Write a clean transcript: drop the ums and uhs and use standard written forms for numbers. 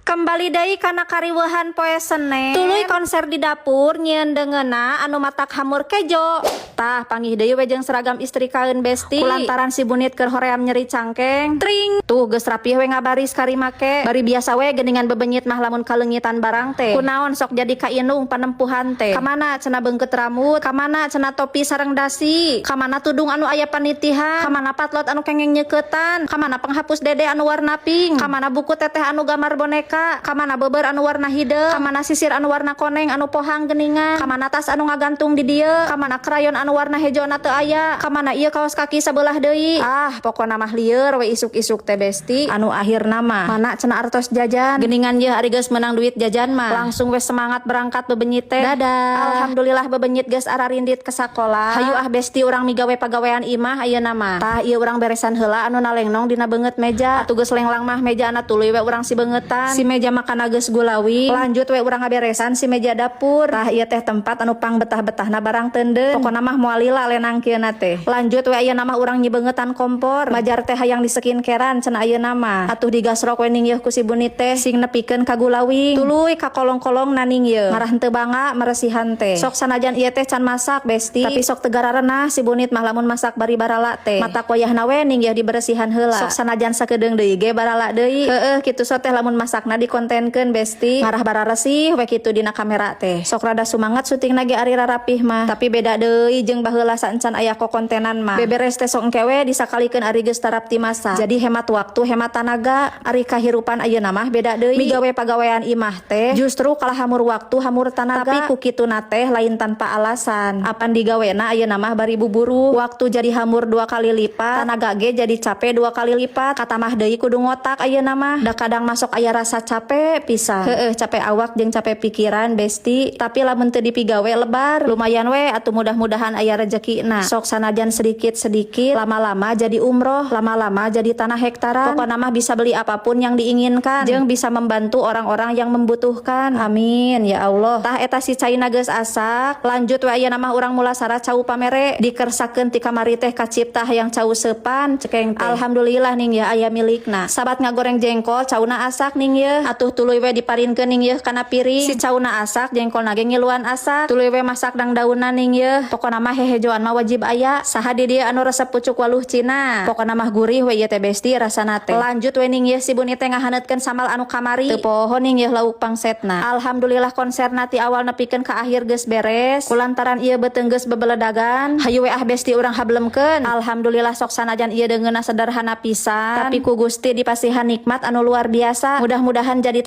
Kembali deui kana kariweuhan poe Senen. Tuluy konser di dapur nyieun deungeunna anu matak hamur kejo. Tah panggih deui we jeung seragam istri kaeun besti. Kulantaran si bunit keur hoream nyeri cangkeng. Tring. Tuh geus rapih we ngabaris kari make. Bari biasa we geuningan bebenyit mah lamun kaleungitan barang teh. Kunaon sok jadi ka inung panempuhan teh. Kamana cenah beungkeut rambut, kamana cenah topi sareng dasi, kamana tudung anu aya panitihan, kamana patlot anu kengeng nyeuketan, kamana penghapus dede anu warna pink, kamana buku teteh anu gambar boneka, kamana beber anu warna hideung, kamana sisir anu warna koneng anu pohang geuningan, kamana tas anu ngagantung di dieu, kamana krayon anu warna hejona teu aya, kamana ieu kaos kaki sabelah deui. Ah pokona mah lieur we isuk-isuk teh besti. Anu akhirna mah mana cenah artos jajan geuningan ieu ari geus menang duit jajan mah langsung we semangat berangkat bebenyit teh. Dadah. Alhamdulillah bebenyit geus ararindit ke sakola. Hayu ah besti urang migawe pagawean imah ayeuna mah. Tah ieu urang beresan heula anu nalengnong dina beungeut meja. Atuh geus lenglang mah mejana tuluy we urang si beungetan. Si meja makan geus gulawi. Lanjut we urang ngaberesan si meja dapur. Tah ieu teh tempat anu pang betah-betahna barang teundeun. Pokona mah moal lila lenangkeunna teh. Lanjut we ayeuna mah urang nyibeungetan kompor. Majar teh hayang di skincarean cenah ayeuna mah. Atuh digasrok we ning yeuh ku si bunit teh sing nepikeun ka gulawing. Tuluy ka kolong-kolong na ning yeuh. Marah henteu banga meresihan teh. Sok sanajan ieu teh can masak besti. Tapi sok teu gararenah si bunit mah lamun masak bari barala teh. Mata wayahna we ning yeuh diberesihan heula. Sok sanajan sakedeung deui ge barala deui. Heueuh kitu so teh lamun masakna dikontenkeun besti. Marah bararesih we kitu dina kamera teh. Sok rada sumangat syutingna ge ari rarapih mah. Tapi beda deui jeung baheula saencan aya kokontenan mah. Beberes teh sok engke we disakalikeun ari geus tarap ti masak. Jadi hemat waktu, hemat tenaga. Ari kahirupan ayeuna mah beda deui. Migawe pagawean imah teh justru kalah hamur waktu, hamur tenaga. Tapi ku kituna teh lain tanpa alasan. Apan digawena ayeuna mah bari buburu. Waktu jadi hamur 2 kali lipat, tenaga ge jadi capek 2 kali lipat. Kata mah deui kudu ngotak ayeuna mah. Da kadang masuk aya rasa capek pisan. Heueuh capek awak jeung capek pikiran besti. Tapi lamun teu dipigawe lebar, lumayan we atuh mudah-mudahan aya rezekina. Sok sanajan sedikit-sedikit, lama-lama jadi umroh, lama-lama jadi tanah hektaran. Pokona mah bisa beli apapun yang diinginkan jeung bisa membantu orang-orang yang membutuhkan. Amin ya Allah. Tah eta si caina geus asak. Lanjut we ayeuna mah urang mulasara cau pamere dikersakeun ti kamari teh kacipta hayang cau seupan cekeng teh. Alhamdulillah ning ya aya milikna. Sabat ngagoreng jengkol cauna asak ning yeuh. Atuh tuluy we diparinkeun ning yeuh kana piring. Si cauna asak jengkolna ge ngiluan asak. Tuluy we masak dang daunna ning yeuh. Pokona mah hehejoan mah wajib aya. Saha di dieu anu resep pucuk waluh Cina. Pokona mah gurih we ieu teh besti rasana teh. Lanjut we ning yeuh si bunit teh ngahaneutkeun samal anu kamari. Teu poho ning yeuh lauk pangsetna. Alhamdulillah konserna ti awal nepikeun ka akhir geus beres. Kulantaran ieu beuteung geus bebeledagan. Hayu we ah besti urang hablemkeun. Alhamdulillah sok sanajan ieu deungeunna sederhana pisan. Tapi ku Gusti dipasihan nikmat anu luar biasa. Mudah-mudahan jadi